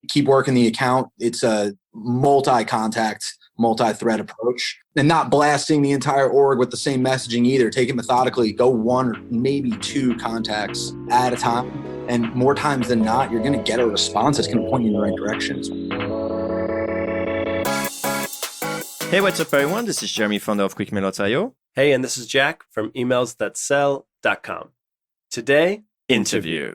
keep working the account. It's a multi-contact, multi-thread approach, and not blasting the entire org with the same messaging either. Take it methodically, go one or maybe two contacts at a time. And more times than not, you're going to get a response that's going to point you in the right direction. Hey, what's up, everyone? This is Jeremy, founder of QuickMail.io. Hey, and this is Jack from emailsthatsell.com. Today, interview.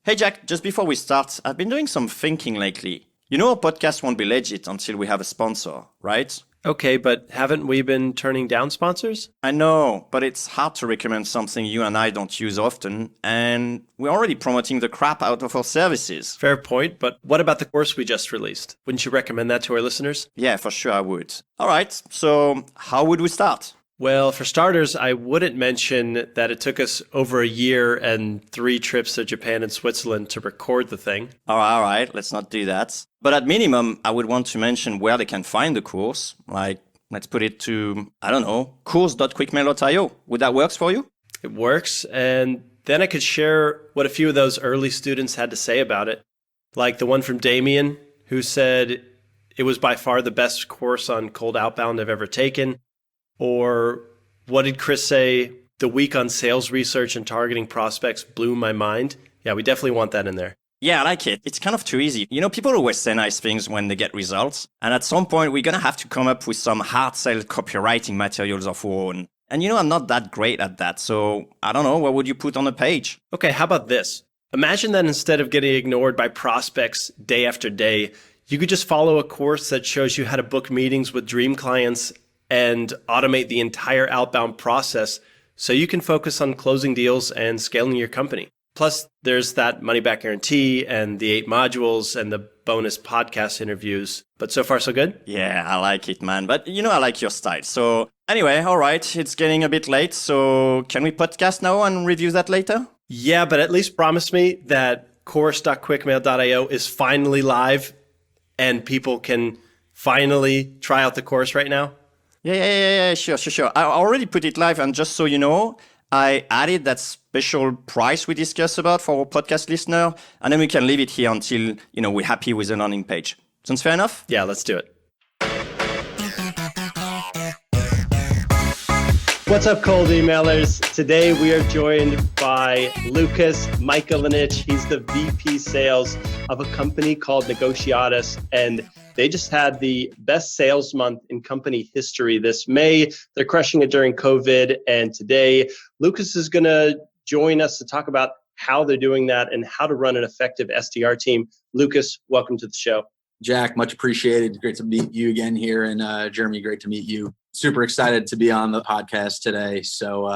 Hey, Jack, just before we start, I've been doing some thinking lately. You know, our podcast won't be legit until we have a sponsor, right? Okay, but haven't we been turning down sponsors? I know, but it's hard to recommend something you and I don't use often, and we're already promoting the crap out of our services. Fair point, but what about the course we just released? Wouldn't you recommend that to our listeners? Yeah, for sure I would. All right, so how would we start? Well, for starters, I wouldn't mention that it took us over a year and 3 trips to Japan and Switzerland to record the thing. All right, let's not do that. But at minimum, I would want to mention where they can find the course. Like, let's put it to, I don't know, course.quickmail.io. Would that work for you? It works, and then I could share what a few of those early students had to say about it. Like the one from Damien, who said it was by far the best course on cold outbound I've ever taken. Or what did Chris say? The week on sales research and targeting prospects blew my mind. Yeah, we definitely want that in there. Yeah, I like it. It's kind of too easy. You know, people always say nice things when they get results. And at some point, we're going to have to come up with some hard sell copywriting materials of our own. And you know, I'm not that great at that. So I don't know, what would you put on a page? Okay, how about this? Imagine that instead of getting ignored by prospects day after day, you could just follow a course that shows you how to book meetings with dream clients and automate the entire outbound process so you can focus on closing deals and scaling your company. Plus, there's that money-back guarantee and the 8 modules and the bonus podcast interviews. But so far, so good? Yeah, I like it, man. But you know, I like your style. So anyway, all right, it's getting a bit late. So can we podcast now and review that later? Yeah, but at least promise me that course.quickmail.io is finally live and people can finally try out the course right now. Yeah, sure. I already put it live, and just so you know, I added that special price we discussed about for our podcast listener, and then we can leave it here until, you know, we're happy with the landing page. Sounds fair enough? Yeah, let's do it. What's up, cold emailers? Today we are joined by Lukas Mikelinich. He's the VP sales of a company called Negotiatus, and they just had the best sales month in company history this May. They're crushing it during COVID, and today Lukas is going to join us to talk about how they're doing that and how to run an effective SDR team. Lukas, welcome to the show. Jack, much appreciated. Great to meet you again here. And Jeremy, great to meet you. Super excited to be on the podcast today. So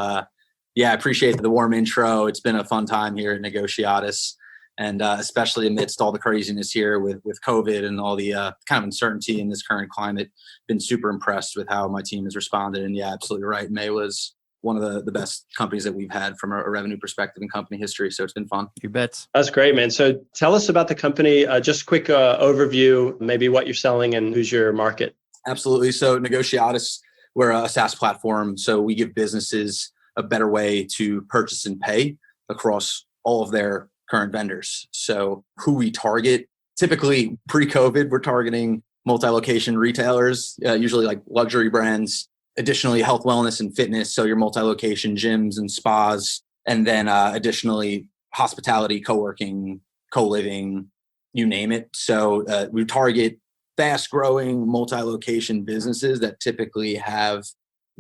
yeah, I appreciate the warm intro. It's been a fun time here at Negotiatus. And especially amidst all the craziness here with COVID and all the kind of uncertainty in this current climate, been super impressed with how my team has responded. And yeah, absolutely right. May was one of the best companies that we've had from a revenue perspective in company history. So it's been fun. You bet. That's great, man. So tell us about the company, just quick overview, maybe what you're selling and who's your market. Absolutely. So Negotiatus, we're a SaaS platform. So we give businesses a better way to purchase and pay across all of their current vendors. So who we target, typically pre-COVID, we're targeting multi-location retailers, usually like luxury brands, additionally health, wellness, and fitness. So your multi-location gyms and spas, and then additionally hospitality, co-working, co-living, you name it. So we target fast-growing multi-location businesses that typically have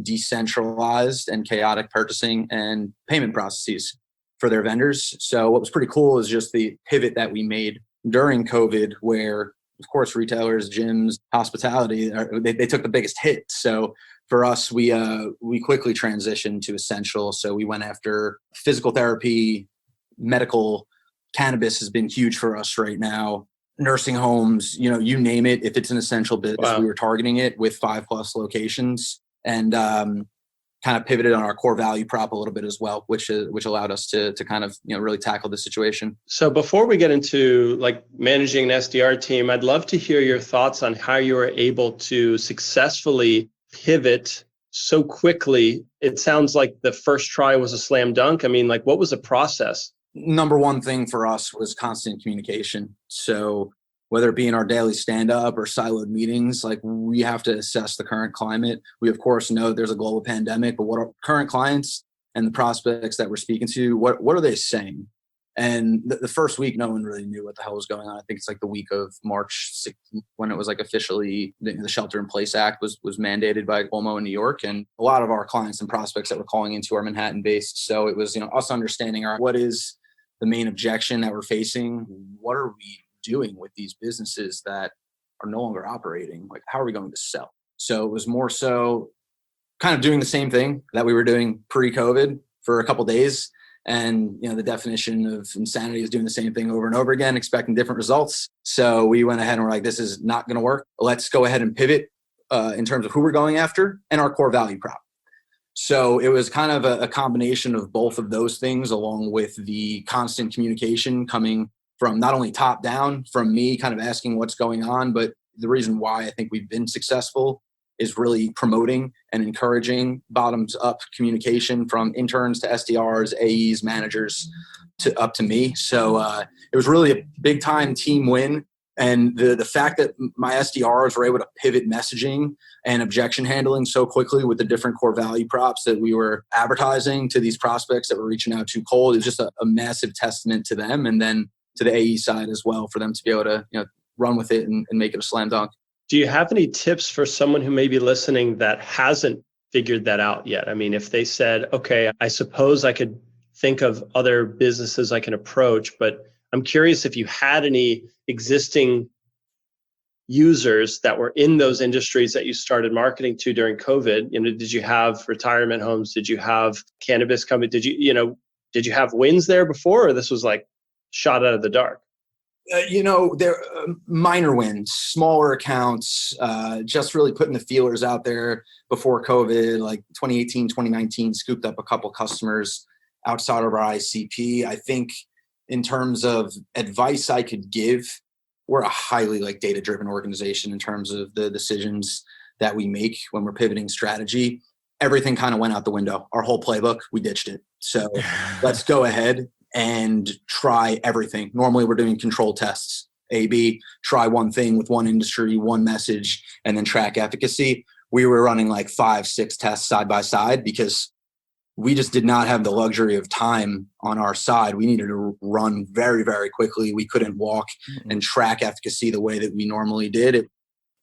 decentralized and chaotic purchasing and payment processes for their vendors. So what was pretty cool is just the pivot that we made during COVID, where of course retailers, gyms, hospitality, they took the biggest hit. So for us, we quickly transitioned to essential. So we went after physical therapy, medical, cannabis has been huge for us right now. Nursing homes, you know, you name it. If it's an essential business, wow. We were targeting it with 5+ locations, and kind of pivoted on our core value prop a little bit as well, which allowed us to kind of, you know, really tackle the situation. So before we get into like managing an SDR team, I'd love to hear your thoughts on how you were able to successfully pivot so quickly. It sounds like the first try was a slam dunk. I mean, like, what was the process? Number one thing for us was constant communication. So whether it be in our daily stand-up or siloed meetings, like we have to assess the current climate. We, of course, know there's a global pandemic, but what our current clients and the prospects that we're speaking to, what are they saying? And the first week, no one really knew what the hell was going on. I think it's like the week of March 6th, when it was like officially the Shelter in Place Act was mandated by Cuomo in New York. And a lot of our clients and prospects that we're calling into are Manhattan based. So it was, us understanding what is the main objection that we're facing? What are we doing with these businesses that are no longer operating? Like, how are we going to sell? So it was more so kind of doing the same thing that we were doing pre-COVID for a couple of days. And, the definition of insanity is doing the same thing over and over again, expecting different results. So we went ahead and we're like, this is not going to work. Let's go ahead and pivot in terms of who we're going after and our core value prop. So it was kind of a combination of both of those things, along with the constant communication coming from not only top down, from me kind of asking what's going on, but the reason why I think we've been successful is really promoting and encouraging bottoms up communication from interns to SDRs, AEs, managers up to me. So it was really a big time team win. And the fact that my SDRs were able to pivot messaging and objection handling so quickly with the different core value props that we were advertising to these prospects that were reaching out to cold is just a massive testament to them. And then to the AE side as well, for them to be able to run with it and make it a slam dunk. Do you have any tips for someone who may be listening that hasn't figured that out yet? I mean, if they said, okay, I suppose I could think of other businesses I can approach, but I'm curious if you had any existing users that were in those industries that you started marketing to during COVID. Did you have retirement homes? Did you have cannabis company? Did you have wins there before, or this was like shot out of the dark? There minor wins, smaller accounts, just really putting the feelers out there before COVID, like 2018, 2019, scooped up a couple customers outside of our ICP. I think in terms of advice I could give, we're a highly data-driven organization in terms of the decisions that we make when we're pivoting strategy. Everything kind of went out the window. Our whole playbook, we ditched it. So let's go ahead and try everything. Normally we're doing control tests, A/B, try one thing with one industry, one message, and then track efficacy. We were running 5-6 tests side by side because we just did not have the luxury of time on our side. We needed to run very, very quickly. We couldn't walk and track efficacy the way that we normally did.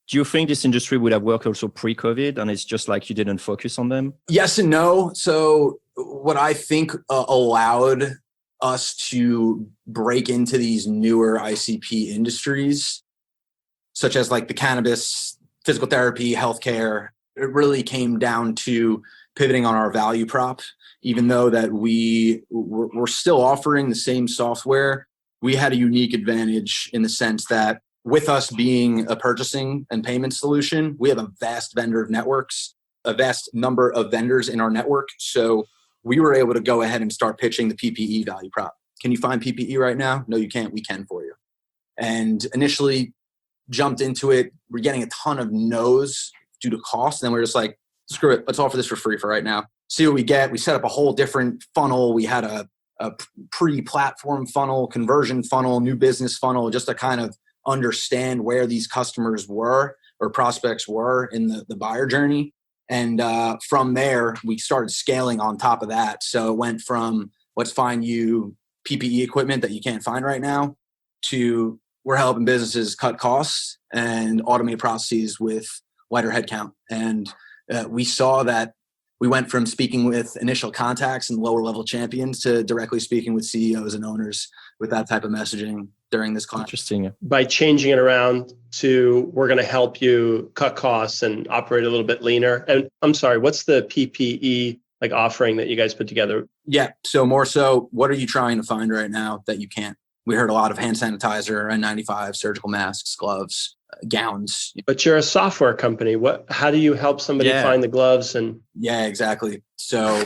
Do you think this industry would have worked also pre-COVID and it's just you didn't focus on them? Yes and no. So what I think allowed us to break into these newer ICP industries, such as the cannabis, physical therapy, healthcare, it really came down to pivoting on our value prop. Even though that we're still offering the same software, we had a unique advantage in the sense that with us being a purchasing and payment solution, we have a vast vendor networks, a vast number of vendors in our network. So we were able to go ahead and start pitching the PPE value prop. Can you find PPE right now? No, you can't. We can for you. And initially jumped into it. We're getting a ton of no's due to cost. And then we're just like, screw it. Let's offer this for free for right now. See what we get. We set up a whole different funnel. We had a pre-platform funnel, conversion funnel, new business funnel, just to kind of understand where these customers were or prospects were in the buyer journey. And from there, we started scaling on top of that. So it went from let's find you PPE equipment that you can't find right now to we're helping businesses cut costs and automate processes with lighter headcount. And we saw that we went from speaking with initial contacts and lower level champions to directly speaking with CEOs and owners with that type of messaging during this class. Interesting. By changing it around to we're going to help you cut costs and operate a little bit leaner. And I'm sorry, what's the PPE offering that you guys put together? Yeah. So more so, what are you trying to find right now that you can't? We heard a lot of hand sanitizer, N95, surgical masks, gloves, gowns. But you're a software company. How do you help somebody find the gloves? And yeah, exactly. So,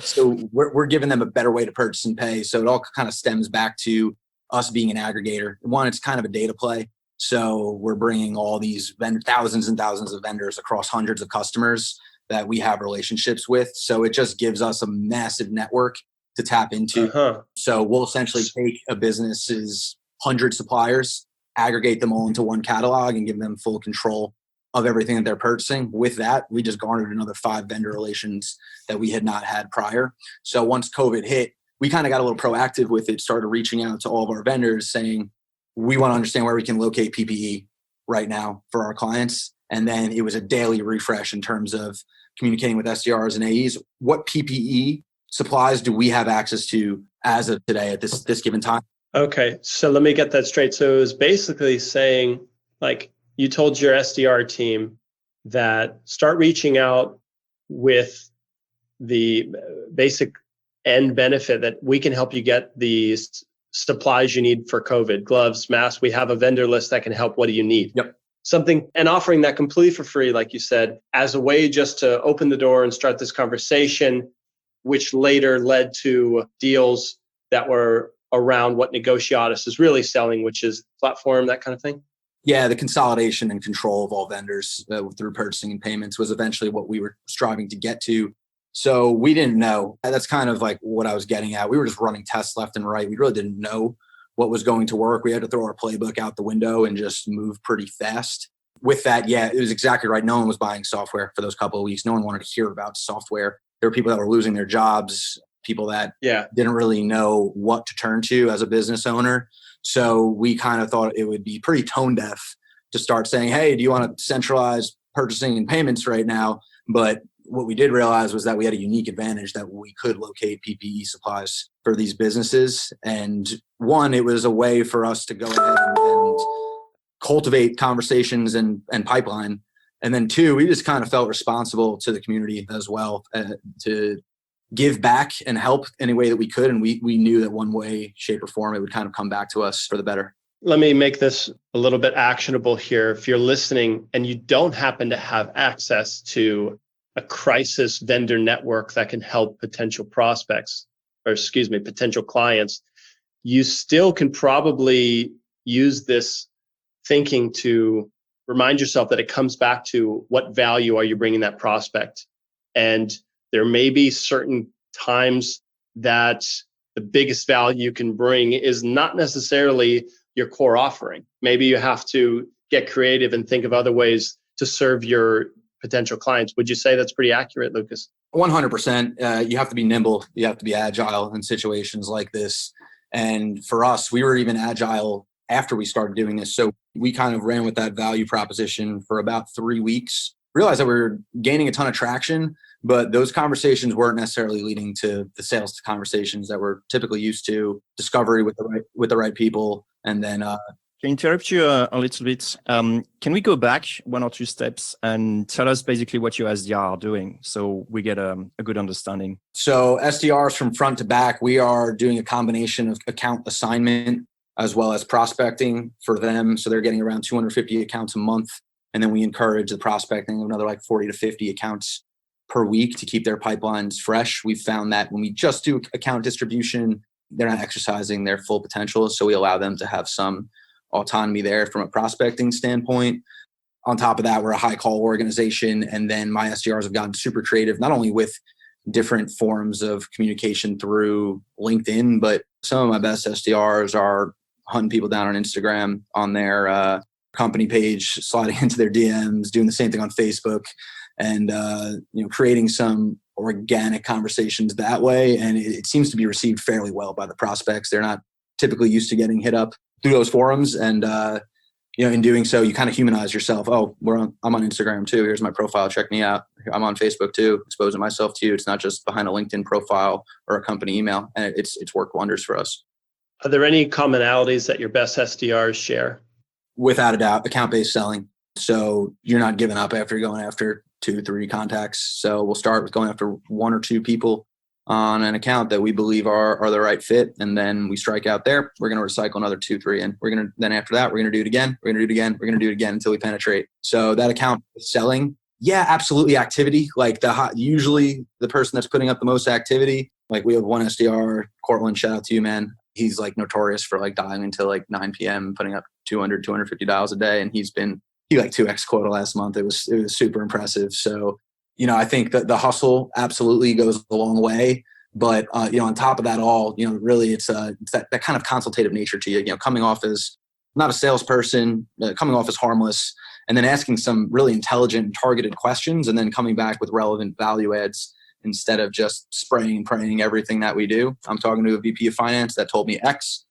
so we're giving them a better way to purchase and pay. So it all kind of stems back to us being an aggregator. One, it's kind of a data play. So we're bringing all these thousands and thousands of vendors across hundreds of customers that we have relationships with. So it just gives us a massive network to tap into. So we'll essentially take a business's 100 suppliers aggregate them all into one catalog and give them full control of everything that they're purchasing. With that, we just garnered another 5 vendor relations that we had not had prior. So once COVID hit, we kind of got a little proactive with it, started reaching out to all of our vendors saying, we want to understand where we can locate PPE right now for our clients. And then it was a daily refresh in terms of communicating with SDRs and AEs. What PPE supplies do we have access to as of today at this given time? Okay, so let me get that straight. So it was basically saying, like, you told your SDR team that start reaching out with the basic end benefit that we can help you get the supplies you need for COVID, gloves, masks. We have a vendor list that can help. What do you need? Yep. Something, and offering that completely for free, like you said, as a way just to open the door and start this conversation, which later led to deals that were around what Negotiatus is really selling, which is platform, that kind of thing? Yeah, the consolidation and control of all vendors through purchasing and payments was eventually what we were striving to get to. So we didn't know. That's kind of like what I was getting at. We were just running tests left and right. We really didn't know what was going to work. We had to throw our playbook out the window and just move pretty fast. With that, yeah, it was exactly right. No one was buying software for those couple of weeks. No one wanted to hear about software. There were people that were losing their jobs, people that didn't really know what to turn to as a business owner. So we kind of thought it would be pretty tone deaf to start saying, hey, do you want to centralize purchasing and payments right now? But what we did realize was that we had a unique advantage that we could locate PPE supplies for these businesses. And one, it was a way for us to go ahead and cultivate conversations and pipeline. And then two, we just kind of felt responsible to the community as well to give back and help any way that we could. And we knew that one way, shape, or form, it would kind of come back to us for the better. Let me make this a little bit actionable here. If you're listening and you don't happen to have access to a crisis vendor network that can help potential prospects, or potential clients, you still can probably use this thinking to remind yourself that it comes back to what value are you bringing that prospect. And there may be certain times that the biggest value you can bring is not necessarily your core offering. Maybe you have to get creative and think of other ways to serve your potential clients. Would you say that's pretty accurate, Lukas? 100%. You have to be nimble. You have to be agile in situations like this. And for us, we were even agile after we started doing this. So we kind of ran with that value proposition for about 3 weeks, realized that we were gaining a ton of traction, but those conversations weren't necessarily leading to the sales conversations that we're typically used to, discovery with the right people. And then Can I interrupt you a little bit? Can we go back 1 or 2 steps and tell us basically what your SDR are doing so we get a good understanding? So SDRs from front to back, we are doing a combination of account assignment as well as prospecting for them. So they're getting around 250 accounts a month. And then we encourage the prospecting of another like 40 to 50 accounts per week to keep their pipelines fresh. We've found that when we just do account distribution, they're not exercising their full potential. So we allow them to have some autonomy there from a prospecting standpoint. On top of that, we're a high call organization. And then my SDRs have gotten super creative, not only with different forms of communication through LinkedIn, but some of my best SDRs are hunting people down on Instagram on their company page, sliding into their DMs, doing the same thing on Facebook, and creating some organic conversations that way. And it seems to be received fairly well by the prospects. They're not typically used to getting hit up through those forums. And, in doing so, you kind of humanize yourself. Oh, I'm on Instagram too. Here's my profile. Check me out. I'm on Facebook too, exposing myself to you. It's not just behind a LinkedIn profile or a company email. And it's worked wonders for us. Are there any commonalities that your best SDRs share? Without a doubt, account-based selling. So you're not giving up after going after 2, 3 contacts. So we'll start with going after 1 or 2 people on an account that we believe are the right fit. And then we strike out there. We're going to recycle another 2, 3. And then after that, we're going to do it again. We're going to do it again. We're going to do it again until we penetrate. So that account selling, yeah, absolutely activity. Like usually the person that's putting up the most activity, like we have one SDR, Cortland, shout out to you, man. He's like notorious for like dialing until like 9 p.m., putting up $250 a day. And he like 2x quota last month. It was super impressive. So, I think that the hustle absolutely goes a long way, but, on top of that all, really it's that kind of consultative nature to you, coming off as not a salesperson, coming off as harmless, and then asking some really intelligent and targeted questions, and then coming back with relevant value adds instead of just spraying and praying everything that we do. I'm talking to a VP of finance that told me X.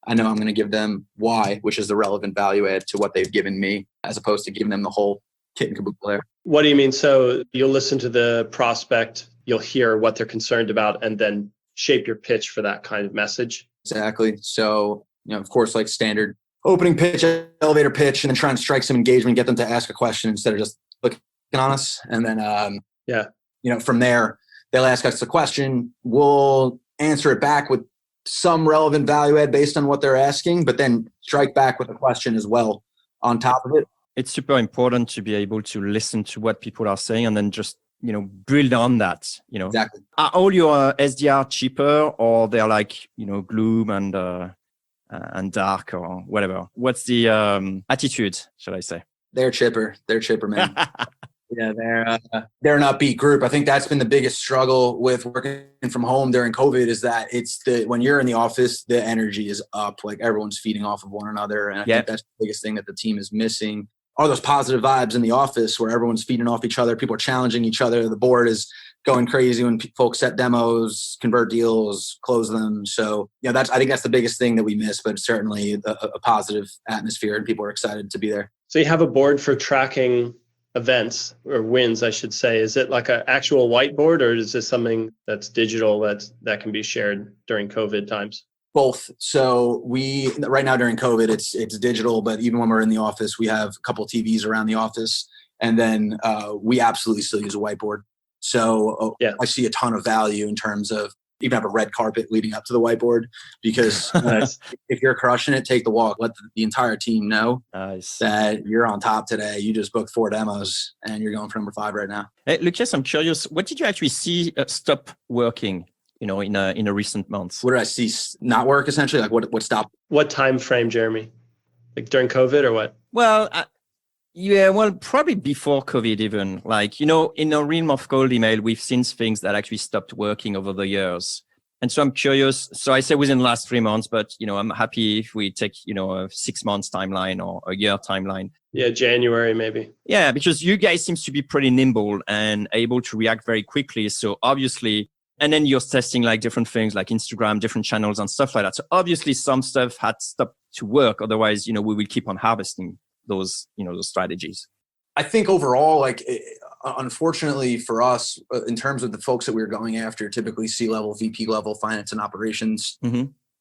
I know I'm going to give them Y, which is the relevant value add to what they've given me, as opposed to giving them the whole kit and caboodle there. What do you mean? So you'll listen to the prospect, you'll hear what they're concerned about, and then shape your pitch for that kind of message? Exactly. So, of course, like standard opening pitch, elevator pitch, and then trying to strike some engagement, get them to ask a question instead of just looking on us. And then, from there, they'll ask us a question. We'll answer it back with some relevant value add based on what they're asking, but then strike back with a question as well on top of it. It's super important to be able to listen to what people are saying and then just, build on that, Exactly. Are all your SDR cheaper, or they're like, gloom and dark or whatever? What's the attitude, shall I say? They're chipper, man. Yeah, they're an upbeat group. I think that's been the biggest struggle with working from home during COVID, is that when you're in the office, the energy is up. Like everyone's feeding off of one another. And I think that's the biggest thing that the team is missing are those positive vibes in the office where everyone's feeding off each other. People are challenging each other. The board is going crazy when folks set demos, convert deals, close them. So, I think that's the biggest thing that we miss, but certainly a positive atmosphere and people are excited to be there. So you have a board for tracking events or wins, I should say. Is it like an actual whiteboard, or is this something that's digital that can be shared during COVID times? Both. So right now during COVID, it's digital, but even when we're in the office, we have a couple of TVs around the office, and then we absolutely still use a whiteboard. So I see a ton of value in terms of even have a red carpet leading up to the whiteboard, because if you're crushing it, take the walk. Let the entire team know that you're on top today. You just booked 4 demos and you're going for number 5 right now. Hey, Lucas, I'm curious, what did you actually see stop working, in a recent months? What did I see not work, essentially? Like what stopped? What time frame, Jeremy? Like during COVID or what? Well, probably before COVID even. Like, in the realm of cold email, we've seen things that actually stopped working over the years. And so I'm curious. So I say within the last 3 months, but, I'm happy if we take, a 6 months timeline or a year timeline. Yeah, January maybe. Yeah, because you guys seems to be pretty nimble and able to react very quickly. So obviously, and then you're testing like different things like Instagram, different channels and stuff like that. So obviously some stuff had stopped to work. Otherwise, we will keep on harvesting those strategies. I think overall, unfortunately for us, in terms of the folks that we were going after, typically C-level, VP level, finance and operations,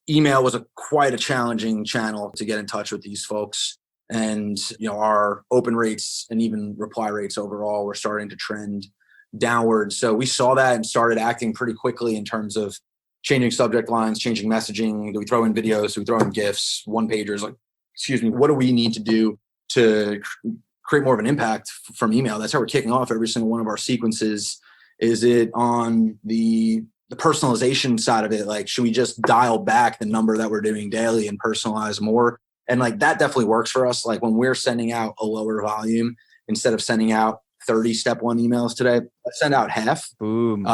email was quite a challenging channel to get in touch with these folks. And, our open rates and even reply rates overall were starting to trend downward. So we saw that and started acting pretty quickly in terms of changing subject lines, changing messaging. Do we throw in videos? Do we throw in GIFs, one pagers? What do we need to do to create more of an impact from email? That's how we're kicking off every single one of our sequences. Is it on the personalization side of it? Like, should we just dial back the number that we're doing daily and personalize more? And that definitely works for us. Like when we're sending out a lower volume, instead of sending out 30 step 1 emails today, let's send out half. Boom.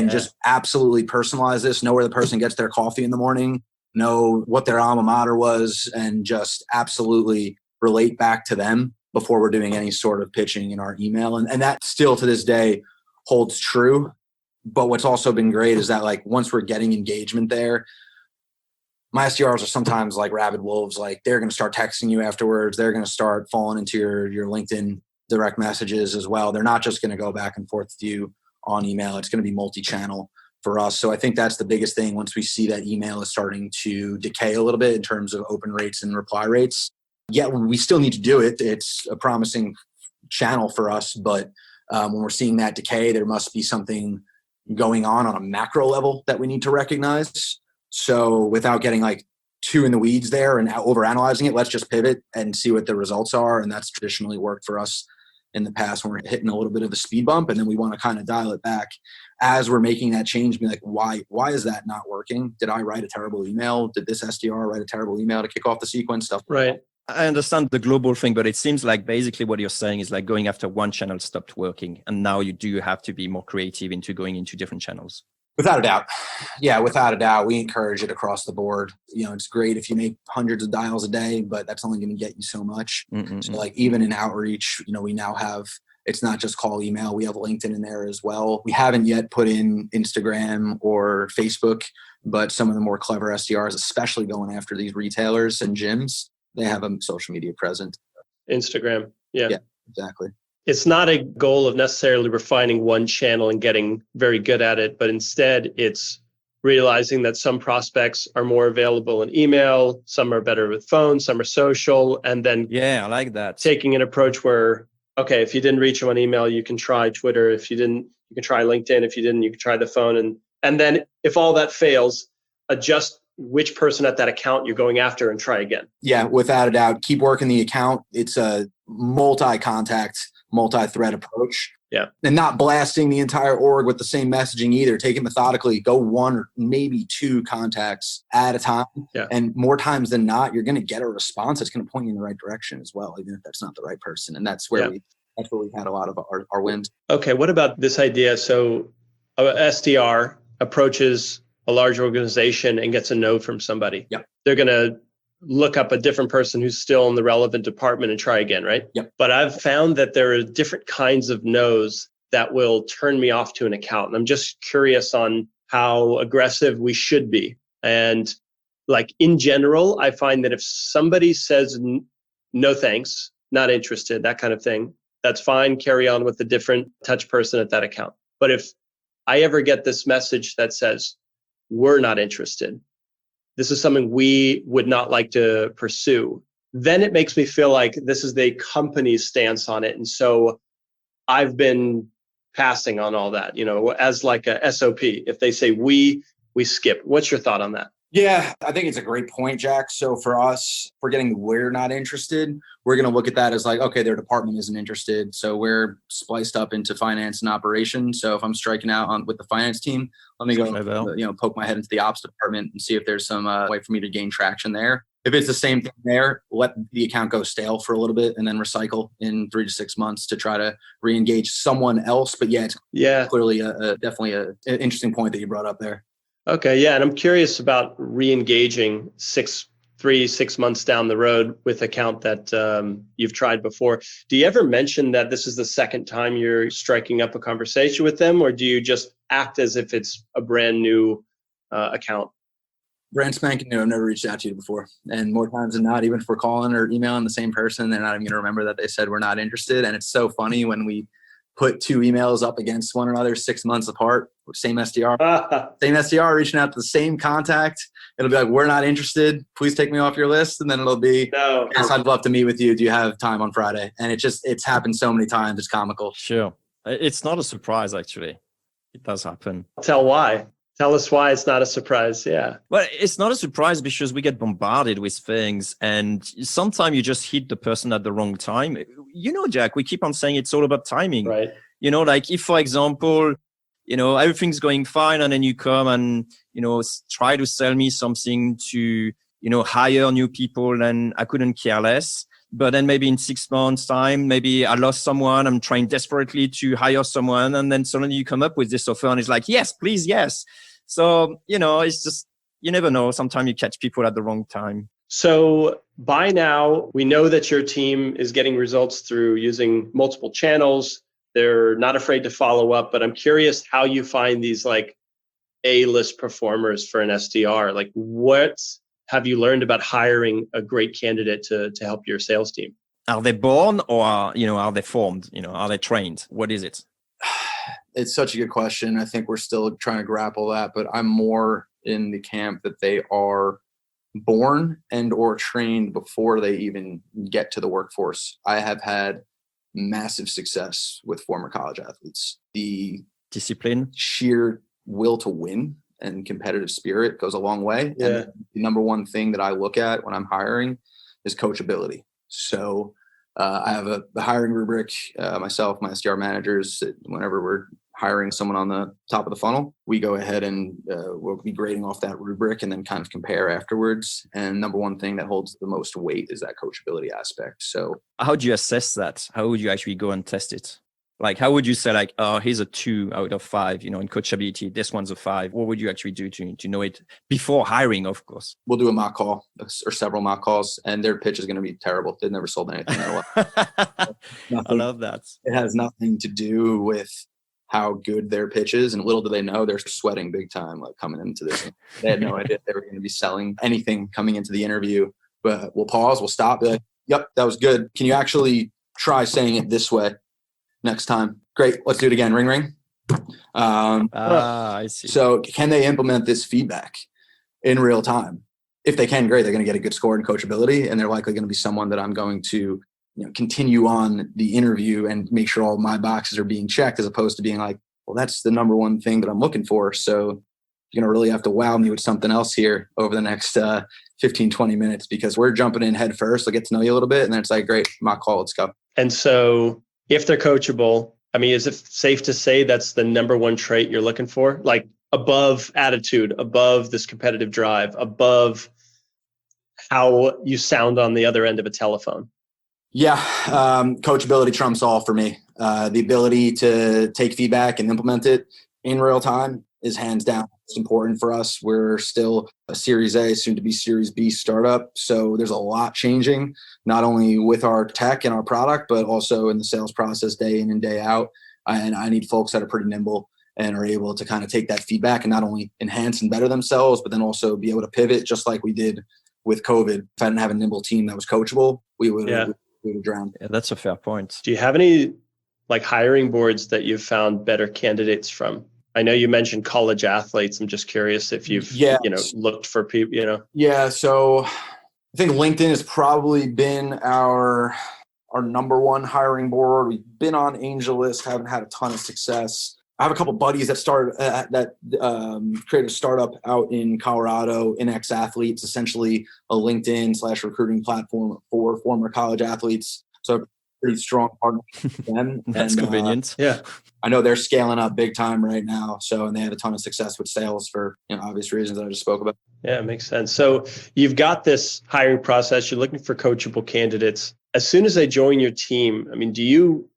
Just absolutely personalize this, know where the person gets their coffee in the morning, know what their alma mater was, and just absolutely relate back to them before we're doing any sort of pitching in our email. And that still to this day holds true. But what's also been great is that once we're getting engagement there, my SDRs are sometimes like rabid wolves. Like they're going to start texting you afterwards. They're going to start falling into your LinkedIn direct messages as well. They're not just going to go back and forth with you on email. It's going to be multi-channel for us. So I think that's the biggest thing. Once we see that email is starting to decay a little bit in terms of open rates and reply rates, we still need to do it. It's a promising channel for us. But when we're seeing that decay, there must be something going on a macro level that we need to recognize. So without getting too in the weeds there and overanalyzing it, let's just pivot and see what the results are. And that's traditionally worked for us in the past when we're hitting a little bit of a speed bump, and then we want to kind of dial it back as we're making that change. Be like, why is that not working? Did I write a terrible email? Did this SDR write a terrible email to kick off the sequence? Stuff right. I understand the global thing, but it seems like basically what you're saying is going after one channel stopped working, and now you do have to be more creative into going into different channels. Without a doubt. Yeah, without a doubt. We encourage it across the board. It's great if you make hundreds of dials a day, but that's only going to get you so much. So like even in outreach, we now have, it's not just call email. We have LinkedIn in there as well. We haven't yet put in Instagram or Facebook, but some of the more clever SDRs, especially going after these retailers and gyms, they have a social media present. Instagram. Yeah, exactly. It's not a goal of necessarily refining one channel and getting very good at it, but instead it's realizing that some prospects are more available in email, some are better with phone, some are social, and then I like that. Taking an approach where, okay, if you didn't reach them on email, you can try Twitter. If you didn't, you can try LinkedIn. If you didn't, you can try the phone. And then if all that fails, adjust which person at that account you're going after and try again. Yeah, without a doubt. Keep working the account. It's a multi-contact, multi-thread approach. Yeah. And not blasting the entire org with the same messaging either. Take it methodically. Go one or maybe two contacts at a time. Yeah. And more times than not, you're going to get a response that's going to point you in the right direction as well, even if that's not the right person. And that's where we've had a lot of our wins. Okay. What about this idea? So a SDR approaches a large organization and gets a no from somebody. Yep. They're going to look up a different person who's still in the relevant department and try again, right? Yep. But I've found that there are different kinds of no's that will turn me off to an account. And I'm just curious on how aggressive we should be. And like in general, I find that if somebody says no thanks, not interested, that kind of thing, that's fine. Carry on with a different touch person at that account. But if I ever get this message that says, we're not interested, this is something we would not like to pursue, then it makes me feel like this is the company's stance on it. And so I've been passing on all that, as like a SOP. If they say we skip. What's your thought on that? Yeah, I think it's a great point, Jack. So for us, we're getting we're not interested. We're going to look at that as like, okay, their department isn't interested. So we're spliced up into finance and operations. So if I'm striking out with the finance team, let me go, poke my head into the ops department and see if there's some way for me to gain traction there. If it's the same thing there, let the account go stale for a little bit and then recycle in 3 to 6 months to try to re-engage someone else. But it's clearly definitely an interesting point that you brought up there. Okay, yeah, and I'm curious about re-engaging 6 months down the road with account that you've tried before. Do you ever mention that this is the second time you're striking up a conversation with them, or do you just act as if it's a brand new account? Brand spanking new. I've never reached out to you before. And more times than not, even if we're calling or emailing the same person, they're not even going to remember that they said we're not interested. And it's so funny when we put 2 emails up against one another 6 months apart, same SDR reaching out to the same contact. It'll be like, we're not interested. Please take me off your list. And then it'll be, yes, I'd love to meet with you. Do you have time on Friday? And it's happened so many times. It's comical. Sure. It's not a surprise, actually. It does happen. Tell us why it's not a surprise. Yeah. Well, it's not a surprise because we get bombarded with things and sometimes you just hit the person at the wrong time. Jack, we keep on saying it's all about timing. Right. Like if, for example, everything's going fine and then you come and, try to sell me something to, hire new people and I couldn't care less. But then maybe in 6 months' time, maybe I lost someone. I'm trying desperately to hire someone. And then suddenly you come up with this offer and it's like, yes, please, yes. So, it's just, you never know. Sometimes you catch people at the wrong time. So by now, we know that your team is getting results through using multiple channels. They're not afraid to follow up. But I'm curious how you find these like A-list performers for an SDR. Like what have you learned about hiring a great candidate to help your sales team? Are they born or are they formed? Are they trained? What is it? It's such a good question. I think we're still trying to grapple that, but I'm more in the camp that they are born and or trained before they even get to the workforce. I have had massive success with former college athletes. The discipline, sheer will to win and competitive spirit goes a long way. Yeah. And the number one thing that I look at when I'm hiring is coachability. So I have the hiring rubric, myself, my SDR managers, whenever we're hiring someone on the top of the funnel, we go ahead and we'll be grading off that rubric and then kind of compare afterwards. And number one thing that holds the most weight is that coachability aspect. So how do you assess that? How would you actually go and test it? Like, how would you say, like, oh, here's a 2 out of 5, in Coachability, this one's a 5. What would you actually do to know it before hiring, of course? We'll do a mock call or several mock calls, and their pitch is going to be terrible. They've never sold anything that well. I love that. It has nothing to do with how good their pitch is, and little do they know they're sweating big time, like coming into this. They had no idea they were going to be selling anything coming into the interview. But we'll pause, we'll stop, be like, yep, that was good. Can you actually try saying it this way next time? Great, let's do it again. Ring, ring. I see. So can they implement this feedback in real time? If they can, great. They're going to get a good score in coachability, and they're likely going to be someone that I'm going to continue on the interview and make sure all my boxes are being checked, as opposed to being like, well, that's the number one thing that I'm looking for. So you're going to really have to wow me with something else here over the next 15, 20 minutes, because we're jumping in head first. I'll get to know you a little bit, and then it's like, great, mock call, let's go. And so if they're coachable, I mean, is it safe to say that's the number one trait you're looking for? Like above attitude, above this competitive drive, above how you sound on the other end of a telephone? Yeah, coachability trumps all for me. The ability to take feedback and implement it in real time is hands down most important for us. We're still a Series A, soon to be Series B startup. So there's a lot changing, not only with our tech and our product, but also in the sales process day in and day out. And I need folks that are pretty nimble and are able to kind of take that feedback and not only enhance and better themselves, but then also be able to pivot, just like we did with COVID. If I didn't have a nimble team that was coachable, we would have drowned. Yeah, that's a fair point. Do you have any like hiring boards that you've found better candidates from? I know you mentioned college athletes. I'm just curious if you've looked for people, Yeah, so I think LinkedIn has probably been our number one hiring board. We've been on AngelList, haven't had a ton of success. I have a couple buddies that started created a startup out in Colorado, NX Athletes, essentially a LinkedIn/recruiting platform for former college athletes. So pretty strong partnership with them. That's convenient. Yeah. I know they're scaling up big time right now. So, and they had a ton of success with sales for obvious reasons that I just spoke about. Yeah, it makes sense. So you've got this hiring process. You're looking for coachable candidates. As soon as they join your team, I mean, do you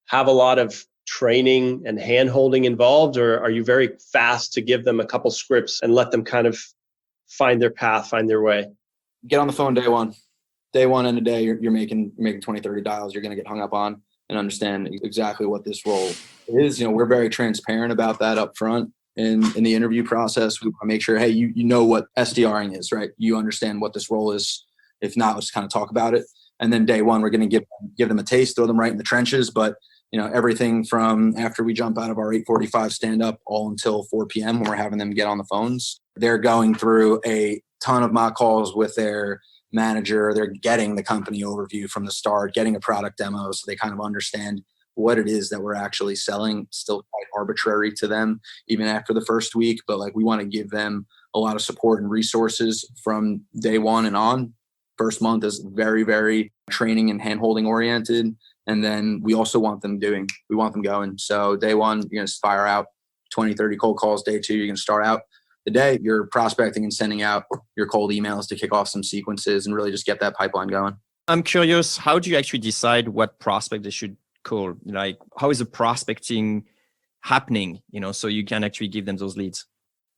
have a lot of training and hand-holding involved, or are you very fast to give them a couple scripts and let them kind of find their path, find their way? Get on the phone day one. Day one in a day, you're making 20, 30 dials you're going to get hung up on, and understand exactly what this role is. We're very transparent about that up front in the interview process. We want to make sure, hey, you know what SDRing is, right? You understand what this role is. If not, let's kind of talk about it. And then day one, we're going to give them a taste, throw them right in the trenches. But everything from after we jump out of our 8:45 stand up all until 4 p.m. when we're having them get on the phones, they're going through a ton of mock calls with their manager. They're getting the company overview from the start, getting a product demo, so they kind of understand what it is that we're actually selling. It's still quite arbitrary to them, even after the first week, but like we want to give them a lot of support and resources from day one and on. First month is very, very training and hand-holding oriented. And then we also want them going. So day one, you're going to fire out 20, 30 cold calls. Day two, you're going to start out the day, you're prospecting and sending out your cold emails to kick off some sequences and really just get that pipeline going. I'm curious, how do you actually decide what prospect they should call? Like, how is the prospecting happening, so you can actually give them those leads?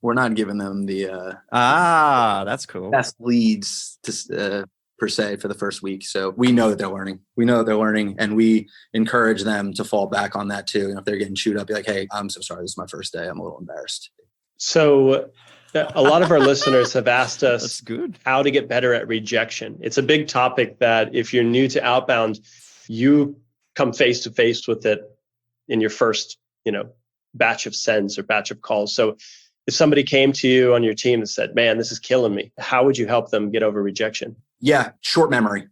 We're not giving them the that's cool. best leads to per se for the first week. So we know that they're learning. And we encourage them to fall back on that too. If they're getting chewed up, be like, hey, I'm so sorry, this is my first day, I'm a little embarrassed. So a lot of our listeners have asked us That's good. How to get better at rejection. It's a big topic that if you're new to outbound, you come face to face with it in your first, batch of sends or batch of calls. So if somebody came to you on your team and said, man, this is killing me, how would you help them get over rejection? Yeah, short memory.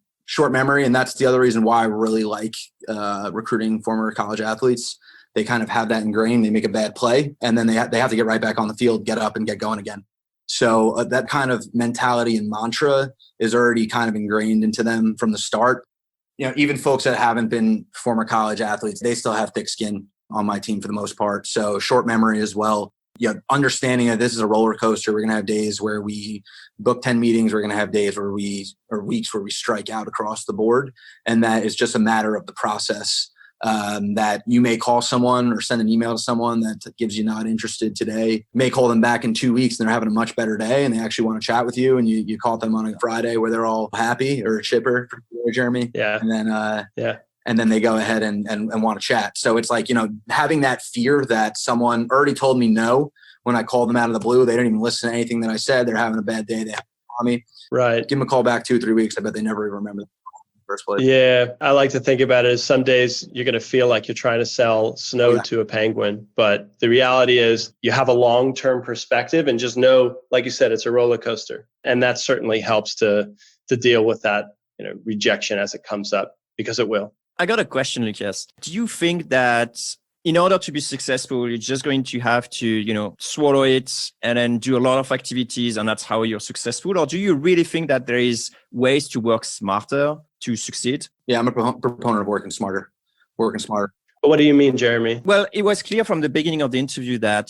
And that's the other reason why I really like recruiting former college athletes. They kind of have that ingrained. They make a bad play, and then they have to get right back on the field, get up and get going again. So that kind of mentality and mantra is already kind of ingrained into them from the start. Even folks that haven't been former college athletes, they still have thick skin on my team for the most part. So short memory as well. Understanding that this is a roller coaster. We're going to have days where we book 10 meetings. We're going to have days or weeks where we strike out across the board. And that is just a matter of the process that you may call someone or send an email to someone that gives you not interested today. You may call them back in 2 weeks and they're having a much better day and they actually want to chat with you, and you call them on a Friday where they're all happy or chipper, Jeremy. Yeah. And then they go ahead and want to chat. So it's like, having that fear that someone already told me no when I called them out of the blue. They didn't even listen to anything that I said. They're having a bad day. They have to call me. Right. Give them a call back 2-3 weeks. I bet they never even remember the first place. Yeah. I like to think about it as some days you're going to feel like you're trying to sell snow to a penguin. But the reality is you have a long-term perspective and just know, like you said, it's a roller coaster. And that certainly helps to deal with that, rejection as it comes up, because it will. I got a question, Lukas. Do you think that in order to be successful, you're just going to have to, swallow it and then do a lot of activities and that's how you're successful? Or do you really think that there is ways to work smarter to succeed? Yeah, I'm a proponent of working smarter. What do you mean, Jeremy? Well, it was clear from the beginning of the interview that,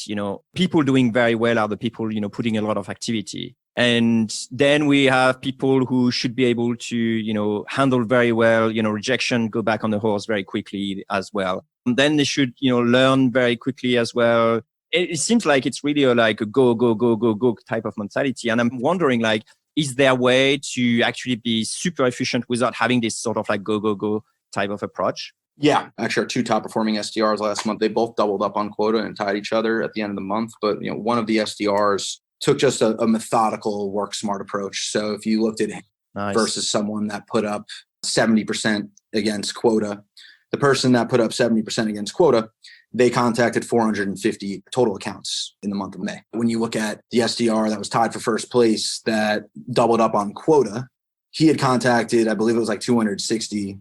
people doing very well are the people, putting a lot of activity. And then we have people who should be able to, handle very well, rejection, go back on the horse very quickly as well. And then they should, learn very quickly as well. It seems like it's really a go type of mentality. And I'm wondering, is there a way to actually be super efficient without having this sort of go type of approach? Yeah, actually our 2 top performing SDRs last month, they both doubled up on quota and tied each other at the end of the month. But, one of the SDRs took just a methodical work smart approach. So if you looked at him versus someone that put up 70% against quota, the person that put up 70% against quota, they contacted 450 total accounts in the month of May. When you look at the SDR that was tied for first place that doubled up on quota, he had contacted, I believe it was 260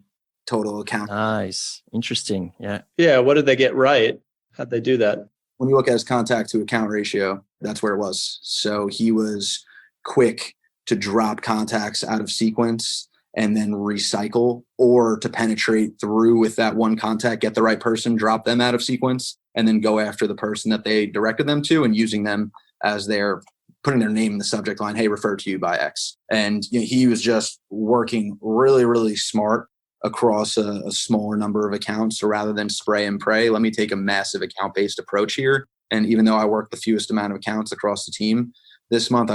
total accounts. Nice. Interesting. Yeah. Yeah. What did they get right? How'd they do that? When you look at his contact to account ratio, that's where it was. So he was quick to drop contacts out of sequence and then recycle, or to penetrate through with that one contact, get the right person, drop them out of sequence, and then go after the person that they directed them to and using them as they're putting their name in the subject line, hey, referred to you by X. And he was just working really, really smart across a smaller number of accounts. So rather than spray and pray, let me take a massive account-based approach here. And even though I worked the fewest amount of accounts across the team, this month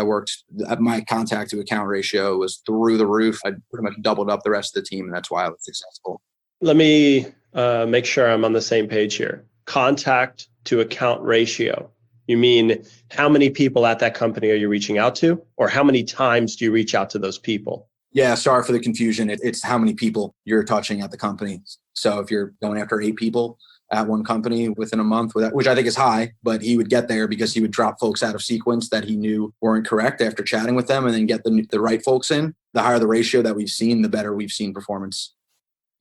my contact to account ratio was through the roof. I pretty much doubled up the rest of the team, and that's why I was successful. Let me make sure I'm on the same page here. Contact to account ratio. You mean how many people at that company are you reaching out to? Or how many times do you reach out to those people? Yeah, sorry for the confusion. It's how many people you're touching at the company. So if you're going after 8 people at one company within a month, which I think is high, but he would get there because he would drop folks out of sequence that he knew weren't correct after chatting with them and then get the right folks in. The higher the ratio that we've seen, the better we've seen performance.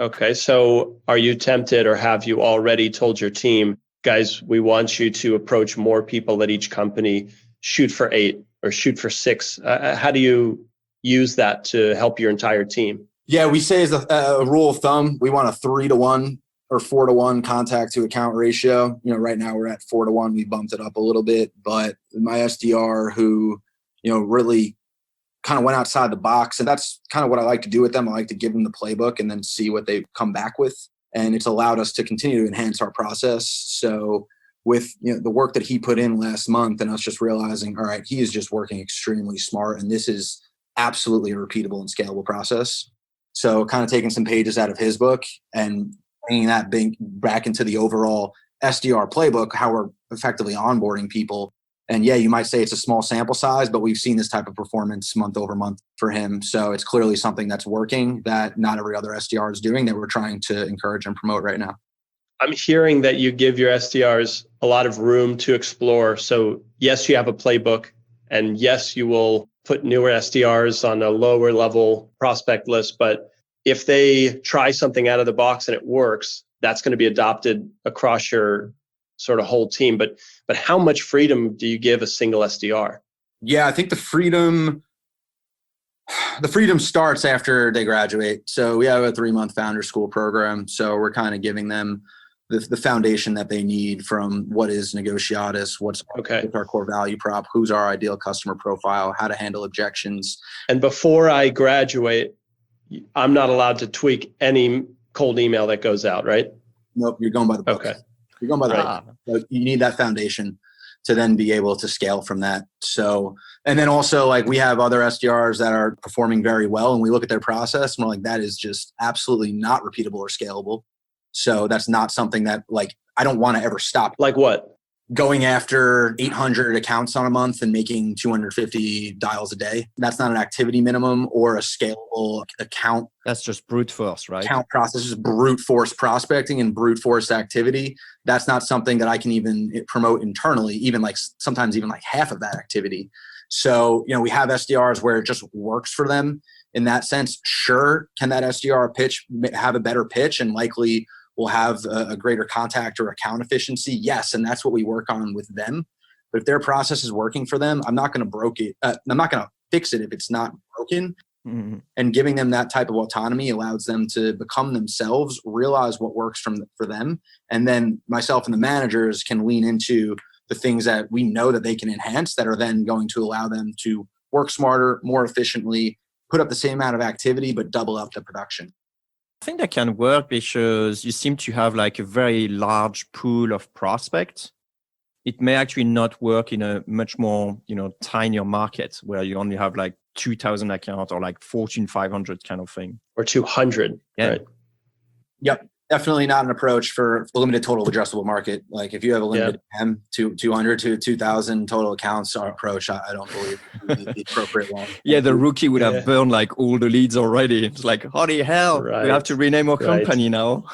Okay, so are you tempted, or have you already told your team, guys, we want you to approach more people at each company, shoot for 8 or shoot for 6? How do you use that to help your entire team? Yeah, we say as a rule of thumb, we want a 3-to-1 or 4-to-1 contact to account ratio. Right now we're at 4-to-1. We bumped it up a little bit, but my SDR who, really kind of went outside the box, and that's kind of what I like to do with them. I like to give them the playbook and then see what they come back with. And it's allowed us to continue to enhance our process. So with the work that he put in last month and us just realizing, all right, he is just working extremely smart, and this is absolutely a repeatable and scalable process. So kind of taking some pages out of his book and bringing that back into the overall SDR playbook, how we're effectively onboarding people. And yeah, you might say it's a small sample size, but we've seen this type of performance month over month for him. So it's clearly something that's working that not every other SDR is doing, that we're trying to encourage and promote right now. I'm hearing that you give your SDRs a lot of room to explore. So yes, you have a playbook, and yes, you will put newer SDRs on a lower level prospect list. But if they try something out of the box and it works, that's going to be adopted across your sort of whole team. But how much freedom do you give a single SDR? Yeah, I think the freedom starts after they graduate. So we have a 3-month founder school program. So we're kind of giving them the foundation that they need from what is Negotiatus, what's our core value prop, who's our ideal customer profile, how to handle objections. And before I graduate, I'm not allowed to tweak any cold email that goes out, right? Nope, you're going by the book. Okay. You're going by the Right. book. So you need that foundation to then be able to scale from that. So, and then also like we have other SDRs that are performing very well, and we look at their process and we're like, that is just absolutely not repeatable or scalable. So that's not something that like, I don't want to ever stop. Like what? Going after 800 accounts on a month and making 250 dials a day. That's not an activity minimum or a scalable account. That's just brute force, right? Account process is brute force prospecting and brute force activity. That's not something that I can even promote internally, even like sometimes even like half of that activity. So, we have SDRs where it just works for them in that sense. Sure, can that SDR pitch have a better pitch and likely will have a greater contact or account efficiency? Yes, and that's what we work on with them. But if their process is working for them, I'm not going to fix it if it's not broken. Mm-hmm. And giving them that type of autonomy allows them to become themselves, realize what works for them, and then myself and the managers can lean into the things that we know that they can enhance that are then going to allow them to work smarter, more efficiently, put up the same amount of activity, but double up the production. I think that can work because you seem to have like a very large pool of prospects. It may actually not work in a much more, tinier market where you only have like 2,000 accounts or like Fortune 500 kind of thing. Or 200. Yeah. Right. Yep. Definitely not an approach for a limited total addressable market. Like if you have a limited M to 200 to 2,000 total accounts approach, I don't believe the appropriate one. Yeah, the rookie would have burned like all the leads already. It's like, holy hell, we have to rename our company now.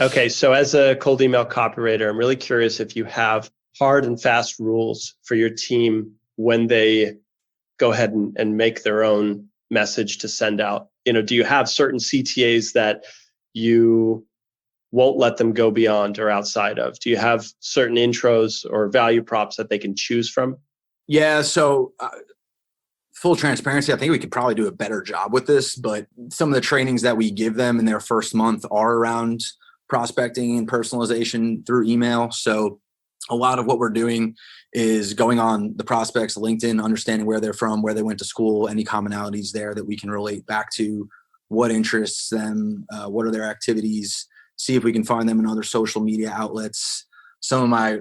Okay, so as a cold email copywriter, I'm really curious if you have hard and fast rules for your team when they go ahead and make their own message to send out. Do you have certain CTAs that you won't let them go beyond or outside of? Do you have certain intros or value props that they can choose from? Yeah, so full transparency, I think we could probably do a better job with this, but some of the trainings that we give them in their first month are around prospecting and personalization through email. So a lot of what we're doing is going on the prospects' LinkedIn, understanding where they're from, where they went to school, any commonalities there that we can relate back to, what interests them, what are their activities, see if we can find them in other social media outlets. Some of my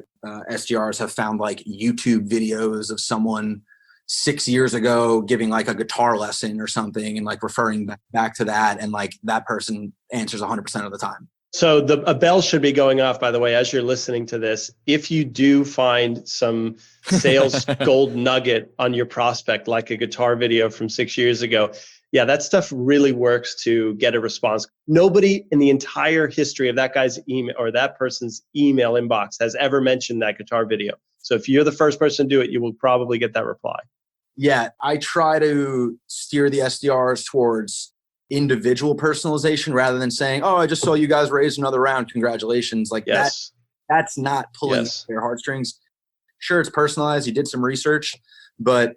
SDRs have found like YouTube videos of someone 6 years ago giving like a guitar lesson or something and like referring back to that. And like that person answers 100% of the time. So a bell should be going off, by the way, as you're listening to this. If you do find some sales gold nugget on your prospect, like a guitar video from 6 years ago, yeah, that stuff really works to get a response. Nobody in the entire history of that guy's email or that person's email inbox has ever mentioned that guitar video. So if you're the first person to do it, you will probably get that reply. Yeah, I try to steer the SDRs towards individual personalization rather than saying, oh, I just saw you guys raise another round. Congratulations. Like that's not pulling their heartstrings. Sure, it's personalized. You did some research, but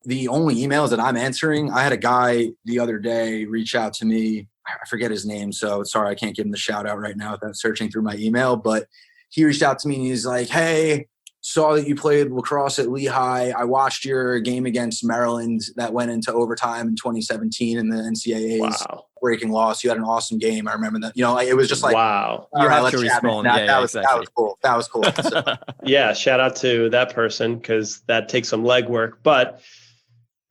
the only emails that I'm answering, I had a guy the other day reach out to me. I forget his name, so sorry, I can't give him the shout out right now without searching through my email, but he reached out to me and he's like, hey, saw that you played lacrosse at Lehigh. I watched your game against Maryland that went into overtime in 2017 in the NCAA's breaking loss. You had an awesome game. I remember that. It was just like, wow. You have to respond. That was cool. That was cool. So. Yeah, shout out to that person because that takes some legwork. But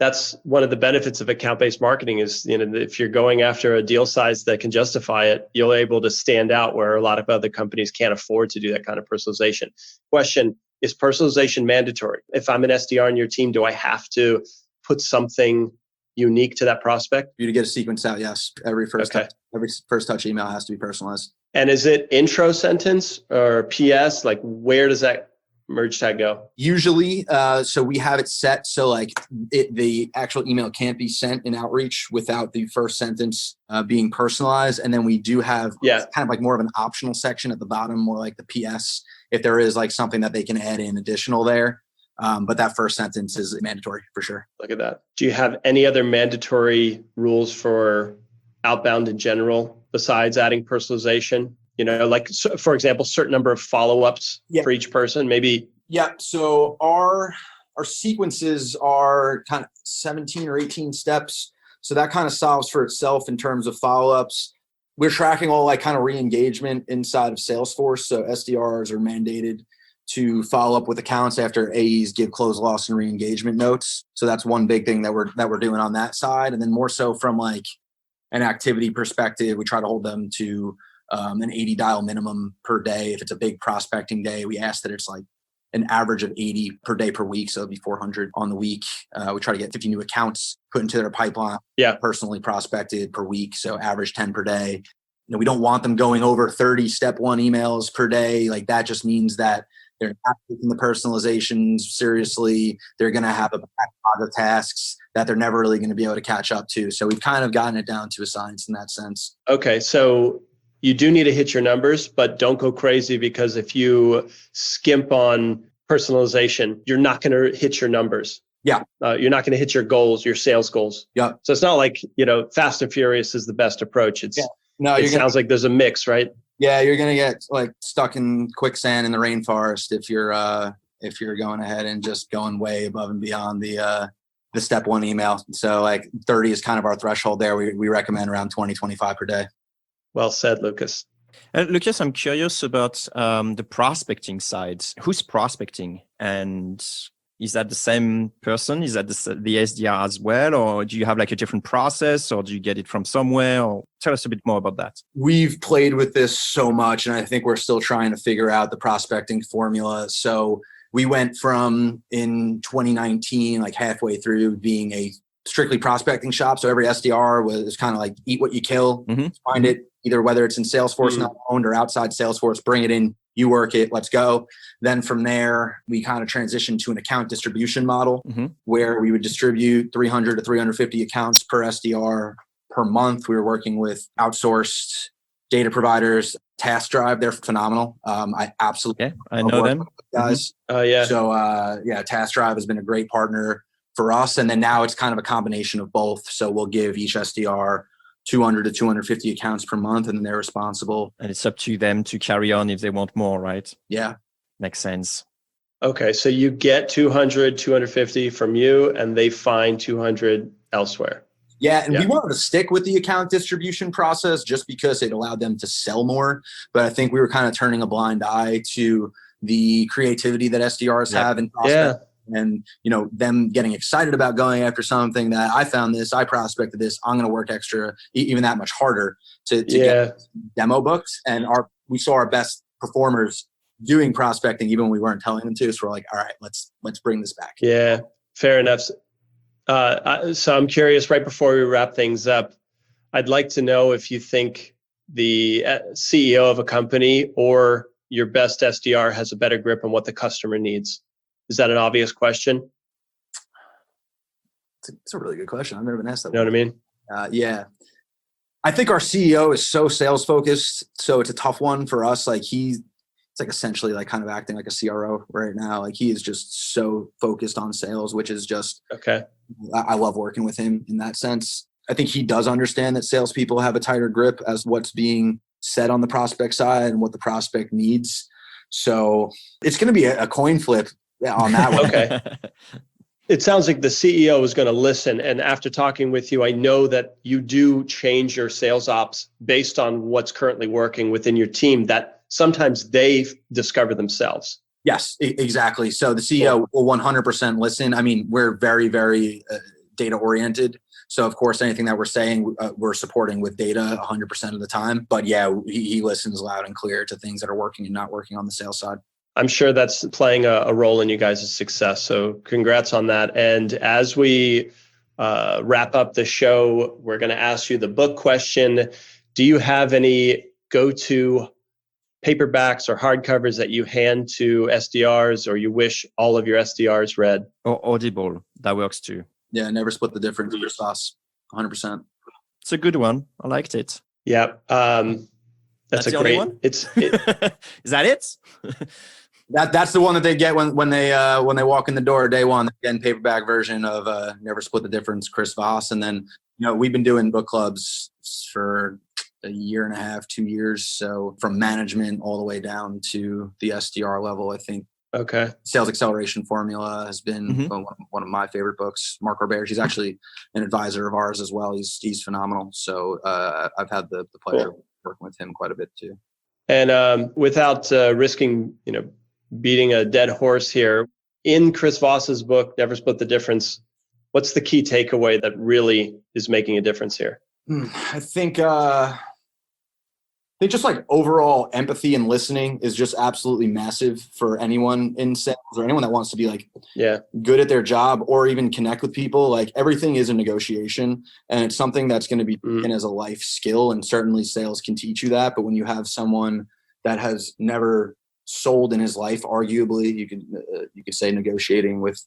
that's one of the benefits of account-based marketing is, if you're going after a deal size that can justify it, you're able to stand out where a lot of other companies can't afford to do that kind of personalization. Question, is personalization mandatory? If I'm an SDR on your team, do I have to put something unique to that prospect? For you to get a sequence out, yes. Every first touch email has to be personalized. And is it intro sentence or PS? Like, where does that merge tag go? Usually, so we have it set so like the actual email can't be sent in outreach without the first sentence being personalized. And then we do have kind of like more of an optional section at the bottom, more like the PS, if there is like something that they can add in additional there. But that first sentence is mandatory for sure. Look at that. Do you have any other mandatory rules for outbound in general besides adding personalization? Like, for example, certain number of follow-ups for each person, maybe. Yeah. So our sequences are kind of 17 or 18 steps. So that kind of solves for itself in terms of follow-ups. we're tracking all like kind of re-engagement inside of Salesforce. So SDRs are mandated to follow up with accounts after AEs give close, loss, and re-engagement notes. So that's one big thing that we're doing on that side. And then more so from like an activity perspective, we try to hold them to an 80 dial minimum per day. If it's a big prospecting day, we ask that it's like an average of 80 per day per week. So it'll be 400 on the week. We try to get 50 new accounts put into their pipeline, personally prospected per week. So average 10 per day. We don't want them going over 30 step one emails per day. Like that just means that they're not taking the personalizations seriously. They're going to have a backlog of tasks that they're never really going to be able to catch up to. So we've kind of gotten it down to a science in that sense. Okay. So you do need to hit your numbers, but don't go crazy, because if you skimp on personalization, you're not going to hit your numbers. Yeah. You're not going to hit your goals, your sales goals. Yeah. So it's not like, fast and furious is the best approach. It sounds like there's a mix, right? Yeah. You're going to get like stuck in quicksand in the rainforest if you're going ahead and just going way above and beyond the step one email. So like 30 is kind of our threshold there. We recommend around 20, 25 per day. Well said, Lucas. Lucas, I'm curious about the prospecting side. Who's prospecting? And is that the same person? Is that the SDR as well? Or do you have like a different process, or do you get it from somewhere? Or tell us a bit more about that. We've played with this so much, and I think we're still trying to figure out the prospecting formula. So we went from in 2019, like halfway through, being a strictly prospecting shop. So every SDR was kind of like eat what you kill, find it, either whether it's in Salesforce not owned or outside Salesforce, bring it in, you work it, let's go. Then from there, we kind of transitioned to an account distribution model where we would distribute 300 to 350 accounts per SDR per month. We were working with outsourced data providers. Task Drive, they're phenomenal. I absolutely I know them, guys. So Task Drive has been a great partner for us. And then now it's kind of a combination of both. So we'll give each SDR 200 to 250 accounts per month, and then they're responsible. And it's up to them to carry on if they want more, right? Yeah. Makes sense. Okay. So you get 200, 250 from you, and they find 200 elsewhere. Yeah. And we wanted to stick with the account distribution process just because it allowed them to sell more. But I think we were kind of turning a blind eye to the creativity that SDRs have in prospect. And, them getting excited about going after something that I found this, I prospected this, I'm going to work extra, even that much harder to get demo books. And we saw our best performers doing prospecting, even when we weren't telling them to. So we're like, all right, let's bring this back. Yeah, fair enough. So I'm curious, right before we wrap things up, I'd like to know if you think the CEO of a company or your best SDR has a better grip on what the customer needs. Is that an obvious question? It's a really good question. I've never been asked that. You know what I mean? Yeah. I think our CEO is so sales focused. So it's a tough one for us. Like it's like essentially like kind of acting like a CRO right now. Like he is just so focused on sales, which is just, okay. I love working with him in that sense. I think he does understand that salespeople have a tighter grip as what's being said on the prospect side and what the prospect needs. So it's going to be a coin flip on that one. Okay. It sounds like the CEO is going to listen. And after talking with you, I know that you do change your sales ops based on what's currently working within your team that sometimes they discover themselves. Yes, exactly. So the CEO will 100% listen. I mean, we're very, very data oriented. So of course, anything that we're saying, we're supporting with data 100% of the time. But yeah, he listens loud and clear to things that are working and not working on the sales side. I'm sure that's playing a role in you guys' success. So congrats on that. And as we wrap up the show, we're going to ask you the book question. Do you have any go-to paperbacks or hardcovers that you hand to SDRs or you wish all of your SDRs read? Or Audible, that works too. Yeah, Never Split the Difference for Saas, 100%. It's a good one. I liked it. Yeah. That's a the great only one? Is that it? That's the one that they get when they walk in the door day one. Again, paperback version of Never Split the Difference, Chris Voss. And then we've been doing book clubs for a year and a half, 2 years. So from management all the way down to the SDR level, I think Okay. Sales Acceleration Formula has been one of my favorite books. Mark Roberge, he's actually an advisor of ours as well. He's phenomenal. So I've had the pleasure of working with him quite a bit too. And without risking, beating a dead horse here, in Chris Voss's book, Never Split the Difference, what's the key takeaway that really is making a difference here? I think just like overall empathy and listening is just absolutely massive for anyone in sales or anyone that wants to be like good at their job or even connect with people. Like everything is a negotiation, and it's something that's going to be taken as a life skill, and certainly sales can teach you that. But when you have someone that has never sold in his life, arguably you could say negotiating with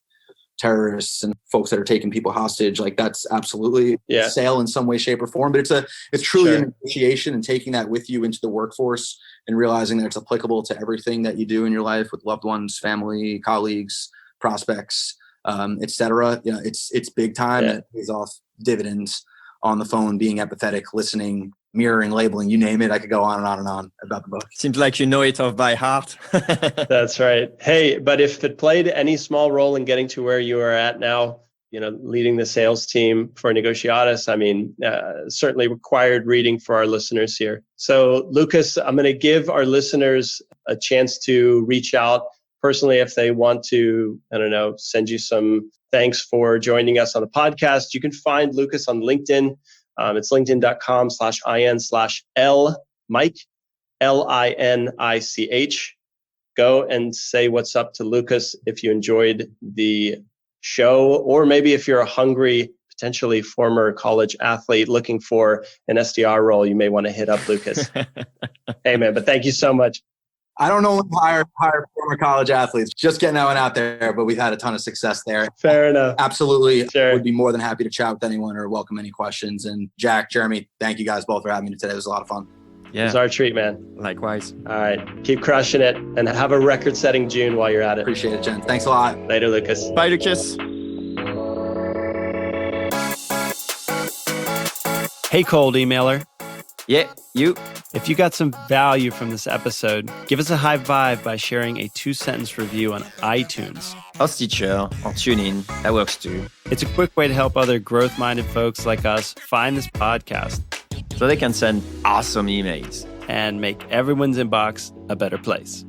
terrorists and folks that are taking people hostage, like that's absolutely a sale in some way, shape, or form. But it's truly a negotiation, and taking that with you into the workforce and realizing that it's applicable to everything that you do in your life with loved ones, family, colleagues, prospects, etc. It's big time. It pays off dividends on the phone, being empathetic, listening, mirroring, labeling, you name it. I could go on and on and on about the book. Seems like you know it off by heart. That's right. Hey, but if it played any small role in getting to where you are at now, leading the sales team for Negotiatus, I mean, certainly required reading for our listeners here. So Lukas, I'm going to give our listeners a chance to reach out personally if they want to, send you some thanks for joining us on the podcast. You can find Lukas on LinkedIn. It's linkedin.com/in/L-Mike, L-I-N-I-C-H. Go and say what's up to Lukas if you enjoyed the show, or maybe if you're a hungry, potentially former college athlete looking for an SDR role, you may want to hit up Lukas. Hey, man, but thank you so much. I don't know hire former college athletes, just getting that one out there, but we've had a ton of success there. Fair enough. Absolutely. Sure. Would be more than happy to chat with anyone or welcome any questions. And Jack, Jeremy, thank you guys both for having me today. It was a lot of fun. Yeah. It was our treat, man. Likewise. All right. Keep crushing it and have a record-setting June while you're at it. Appreciate it, Jen. Thanks a lot. Later, Lukas. Bye, Lukas. Hey, cold emailer. Yeah, you. If you got some value from this episode, give us a high vibe by sharing a 2-sentence review on iTunes. Or Stitcher, or TuneIn. That works too. It's a quick way to help other growth-minded folks like us find this podcast, so they can send awesome emails and make everyone's inbox a better place.